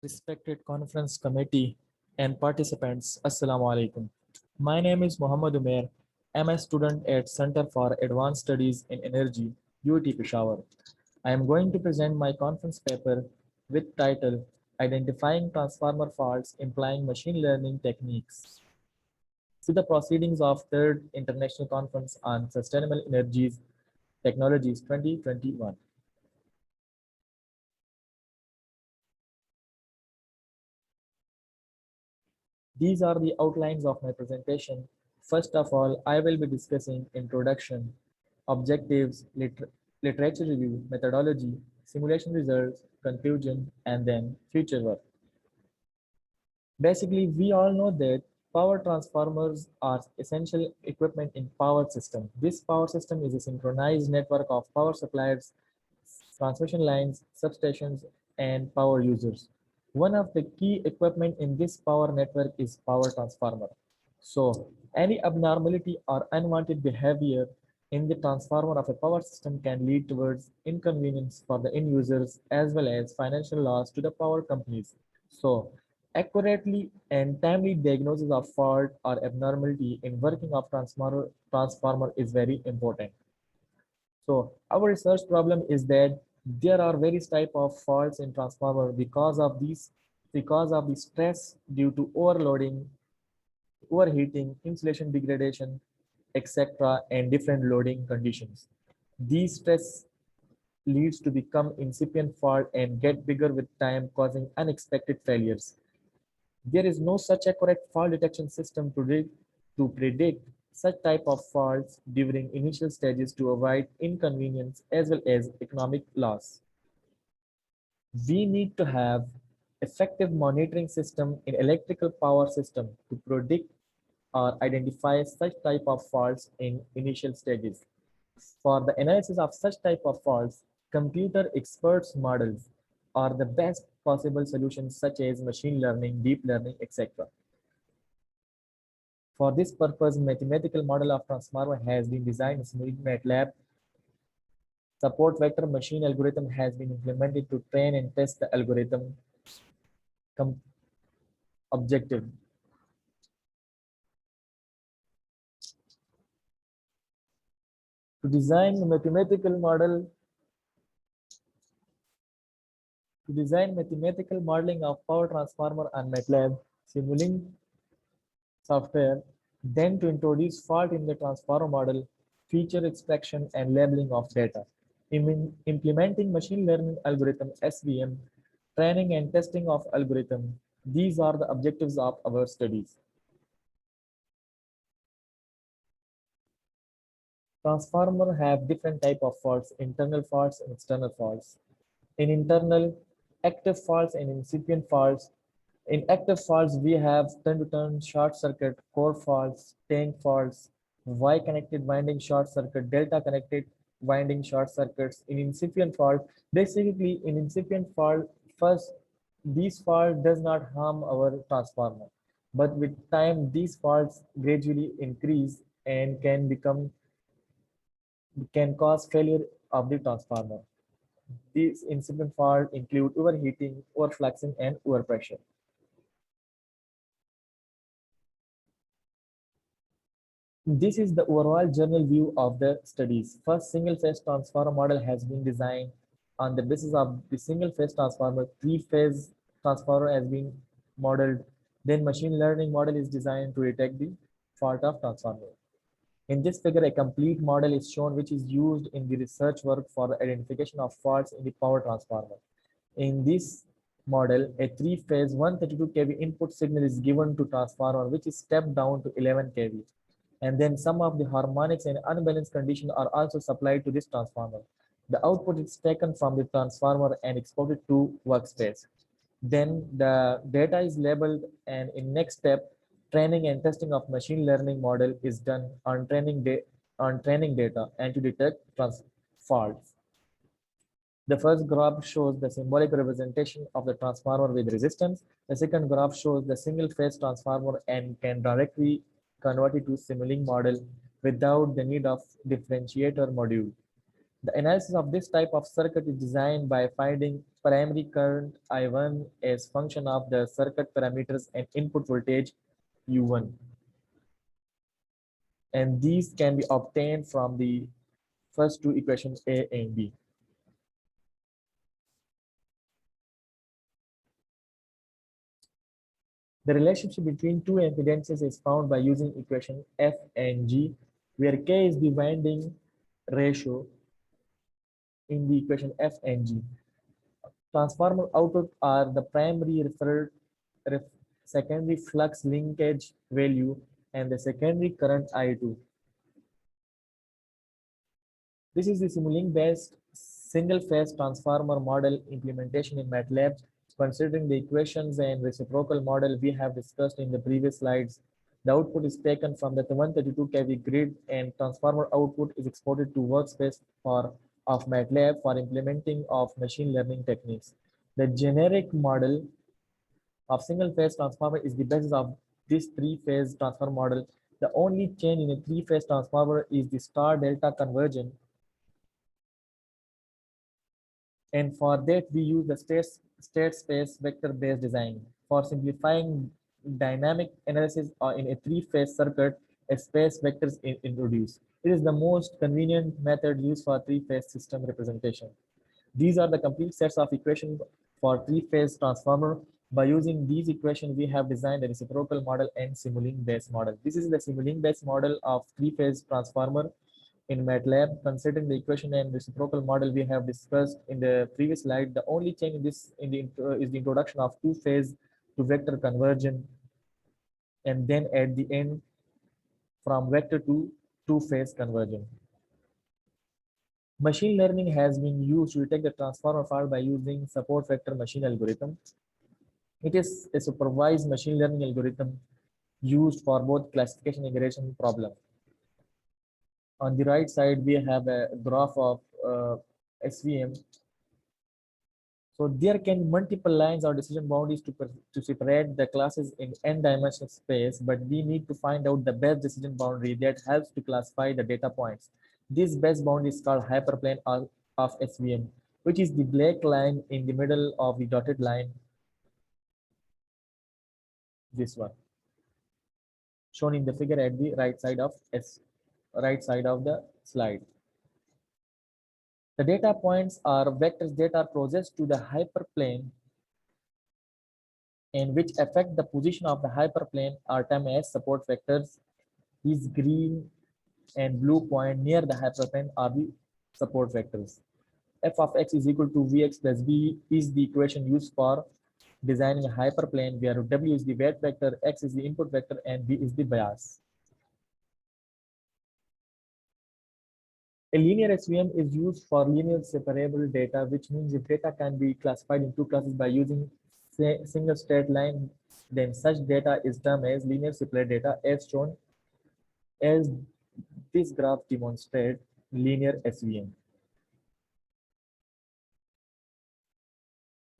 Respected conference committee and participants, Assalamu alaikum. My name is Muhammad Umair. I'm a student at Center for Advanced Studies in Energy, UT Peshawar. I am going to present my conference paper with title Identifying Transformer Faults Implying Machine Learning Techniques to the proceedings of Third International Conference on Sustainable Energies Technologies 2021. These are the outlines of my presentation. First of all, I will be discussing introduction, objectives, literature review, methodology, simulation results, conclusion, and then future work. Basically, we all know that power transformers are essential equipment in power system. This power system is a synchronized network of power supplies, transmission lines, substations, and power users. One of the key equipment in this power network is power transformer. So any abnormality or unwanted behavior in the transformer of a power system can lead towards inconvenience for the end users as well as financial loss to the power companies. So accurately and timely diagnosis of fault or abnormality in working of transformer is very important. So our research problem is that there are various type of faults in transformer because of the stress due to overloading, overheating, insulation degradation, etc. and different loading conditions. These stress leads to become incipient fault and get bigger with time causing unexpected failures. There is no such accurate fault detection system to predict such type of faults during initial stages to avoid inconvenience as well as economic loss. We need to have effective monitoring system in electrical power system to predict or identify such type of faults in initial stages. For the analysis of such type of faults, computer experts models are the best possible solutions such as machine learning, deep learning, etc. For this purpose, mathematical model of transformer has been designed in MATLAB. Support vector machine algorithm has been implemented to train and test the algorithm objective. To design mathematical model, to design mathematical modeling of power transformer on MATLAB, Simulink software, then to introduce fault in the transformer model, feature extraction and labeling of data. Implementing machine learning algorithm SVM, training and testing of algorithm. These are the objectives of our studies. Transformer have different type of faults, internal faults and external faults. In internal, active faults and incipient faults. In active faults, we have turn-to-turn short circuit, core faults, tank faults, Y-connected winding short circuit, delta connected winding short circuits. In incipient fault, basically in incipient fault, first, these fault does not harm our transformer. But with time, these faults gradually increase and can cause failure of the transformer. These incipient faults include overheating, overfluxing, and overpressure. This is the overall general view of the studies. First, single-phase transformer model has been designed on the basis of the single-phase transformer. Three-phase transformer has been modeled. Then machine learning model is designed to detect the fault of transformer. In this figure, a complete model is shown which is used in the research work for the identification of faults in the power transformer. In this model, a three-phase 132 kV input signal is given to transformer which is stepped down to 11 kV. And then some of the harmonics and unbalanced conditions are also supplied to this transformer. The output is taken from the transformer and exported to workspace. Then the data is labeled, and in next step, training and testing of machine learning model is done on training data and to detect faults. The first graph shows the symbolic representation of the transformer with resistance. The second graph shows the single phase transformer and can directly convert it to Simulink model without the need of differentiator module. The analysis of this type of circuit is designed by finding primary current I1 as function of the circuit parameters and input voltage U1. And these can be obtained from the first two equations A and B. The relationship between two impedances is found by using equation F and G, where K is the winding ratio in the equation F and G. Transformer output are the primary secondary flux linkage value and the secondary current I2. This is the Simulink-based single-phase transformer model implementation in MATLAB. Considering the equations and reciprocal model we have discussed in the previous slides, the output is taken from the 132 kV grid and transformer output is exported to workspace of MATLAB for implementing of machine learning techniques. The generic model of single-phase transformer is the basis of this three-phase transformer model. The only change in a three-phase transformer is the star-delta conversion. And for that, we use the state space vector-based design. For simplifying dynamic analysis in a three-phase circuit, a space vector is introduced. It is the most convenient method used for three-phase system representation. These are the complete sets of equations for three-phase transformer. By using these equations, we have designed a reciprocal model and Simulink-based model. This is the Simulink-based model of three-phase transformer in MATLAB. Considering the equation and reciprocal model we have discussed in the previous slide, the only change in this is the introduction of two-phase to vector conversion, and then at the end from vector to two-phase conversion. Machine learning has been used to detect the transformer fault by using support vector machine algorithm. It is a supervised machine learning algorithm used for both classification and regression problem. On the right side, we have a graph of SVM. So there can be multiple lines or decision boundaries to separate the classes in n-dimensional space, but we need to find out the best decision boundary that helps to classify the data points. This best boundary is called hyperplane of SVM, which is the black line in the middle of the dotted line, this one, shown in the figure at the right side of the slide. The data points are vectors that are closest to the hyperplane and which affect the position of the hyperplane are termed as support vectors. These green and blue point near the hyperplane are the support vectors. F of x is equal to Vx plus b is the equation used for designing a hyperplane where W is the weight vector, x is the input vector, and b is the bias. A linear SVM is used for linear separable data, which means if data can be classified in two classes by using single straight line, then such data is termed as linear separable data, as shown as this graph demonstrates linear SVM.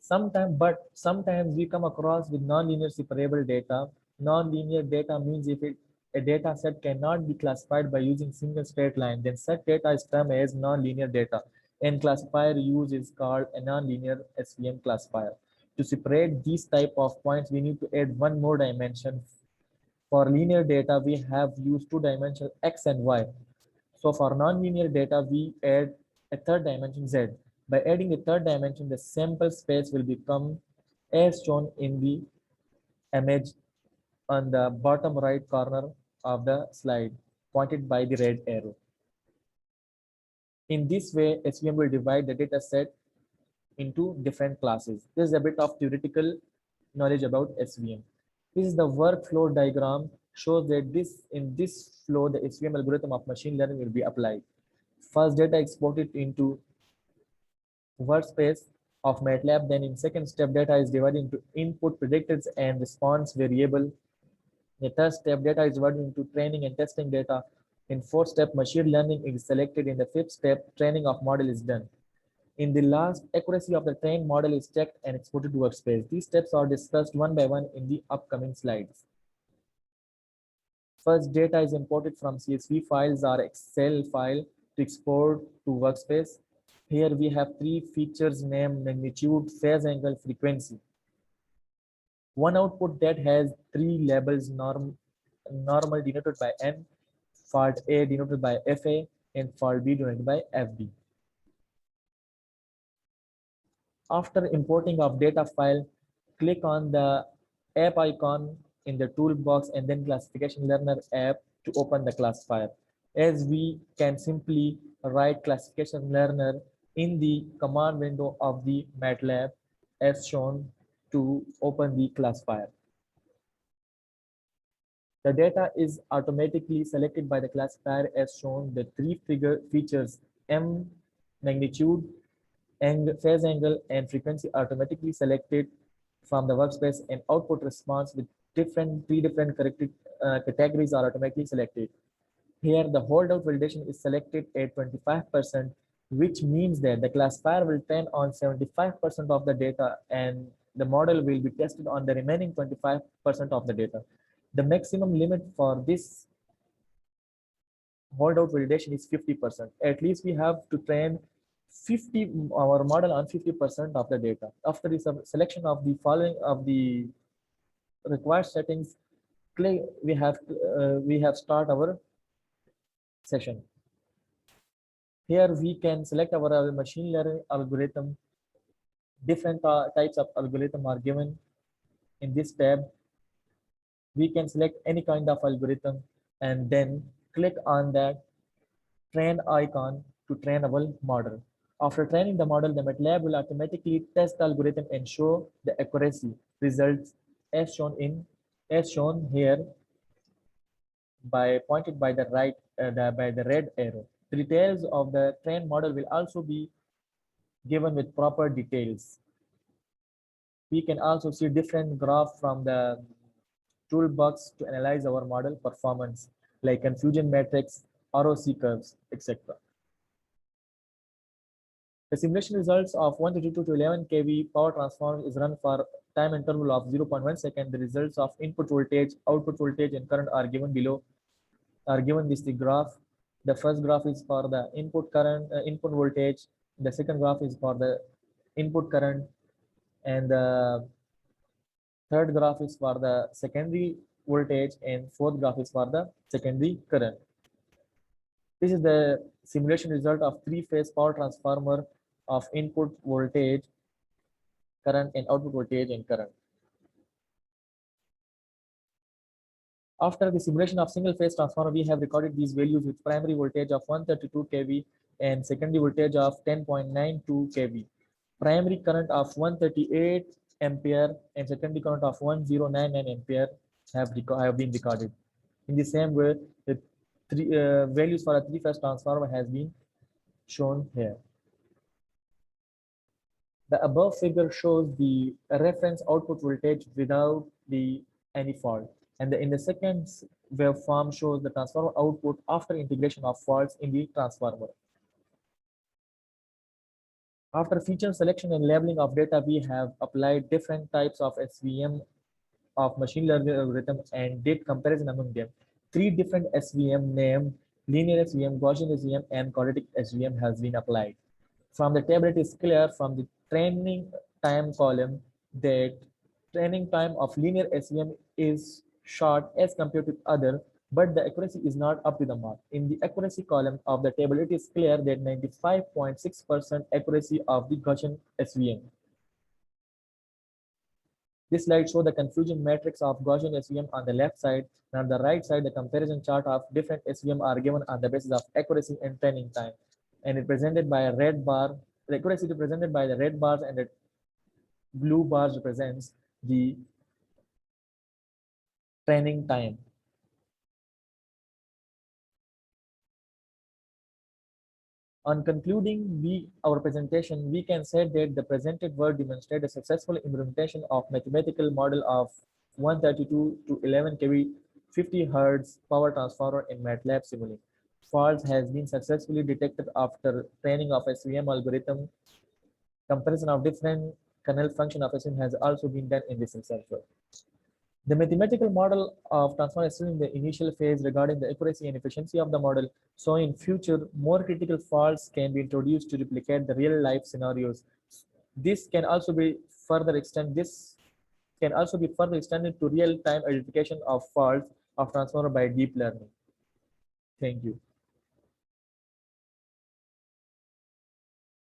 Sometimes we come across with nonlinear separable data. Nonlinear data means if a data set cannot be classified by using single straight line, then such data is termed as nonlinear data. And classifier used is called a nonlinear SVM classifier. To separate these type of points, we need to add one more dimension. For linear data, we have used two dimensions x and y. So for nonlinear data, we add a third dimension z. By adding a third dimension, the sample space will become as shown in the image on the bottom right corner of the slide, pointed by the red arrow. In this way, SVM will divide the data set into different classes. This is a bit of theoretical knowledge about SVM. This is the workflow diagram, shows that in this flow, the SVM algorithm of machine learning will be applied. First, data exported into workspace of MATLAB. Then in second step, data is divided into input, predictors, and response variable. The third step, data is divided into training and testing data. In fourth step, machine learning is selected. In the fifth step, training of model is done. In the last, accuracy of the trained model is checked and exported to workspace. These steps are discussed one by one in the upcoming slides. First, data is imported from CSV files or Excel file to export to workspace. Here we have three features named magnitude, phase angle, frequency. One output that has three labels, normal denoted by N, fault A denoted by FA, and fault B denoted by FB. After importing of data file, click on the app icon in the toolbox and then classification learner app to open the classifier. As we can simply write classification learner in the command window of the MATLAB as shown to open the classifier. The data is automatically selected by the classifier as shown. The three features M, magnitude, phase angle, and frequency automatically selected from the workspace, and output response with three different categories are automatically selected. Here, the holdout validation is selected at 25%, which means that the classifier will train on 75% of the data and the model will be tested on the remaining 25% of the data. The maximum limit for this holdout validation is 50%. At least we have to train our model on 50% of the data. After the selection of the following of the required settings, we have start our session. Here we can select our machine learning algorithm. Different types of algorithm are given in this tab. We can select any kind of algorithm and then click on that train icon to train our model. After training the model, the MATLAB will automatically test the algorithm and show the accuracy results as shown here pointed by the red arrow. The details of the trained model will also be given with proper details. We can also see different graphs from the toolbox to analyze our model performance, like confusion matrix, ROC curves, etc. The simulation results of 132 to 11 kV power transformer is run for time interval of 0.1 second. The results of input voltage, output voltage, and current are given below. This the graph. The first graph is for the input current, input voltage. The second graph is for the input current, and the third graph is for the secondary voltage, and fourth graph is for the secondary current. This is the simulation result of three-phase power transformer of input voltage, current, and output voltage and current. After the simulation of single-phase transformer, we have recorded these values with primary voltage of 132 kV and secondary voltage of 10.92 kV. Primary current of 138 ampere and secondary current of 1099 ampere have been recorded. In the same way, the values for a three-phase transformer has been shown here. The above figure shows the reference output voltage without any fault, and in the second waveform shows the transformer output after integration of faults in the transformer. After feature selection and labeling of data, we have applied different types of SVM of machine learning algorithm and did comparison among them. Three different SVM named linear SVM, Gaussian SVM, and quadratic SVM has been applied. From the table, it is clear from the training time column that training time of linear SVM is short as compared to other, but the accuracy is not up to the mark. In the accuracy column of the table, it is clear that 95.6% accuracy of the Gaussian SVM. This slide shows the confusion matrix of Gaussian SVM on the left side, and on the right side, the comparison chart of different SVM are given on the basis of accuracy and training time. And it presented by a red bar. The accuracy represented by the red bars and the blue bars represents the training time. On concluding our presentation, we can say that the presented work demonstrates a successful implementation of mathematical model of 132 to 11 kV 50 Hz power transformer in MATLAB Simulink. Faults has been successfully detected after training of SVM algorithm. Comparison of different kernel function of SVM has also been done in this example. The mathematical model of transformer is still in the initial phase regarding the accuracy and efficiency of the model. So in future, more critical faults can be introduced to replicate the real life scenarios. This can also be further extend this can also be further extended to real-time identification of faults of transformer by deep learning. Thank you.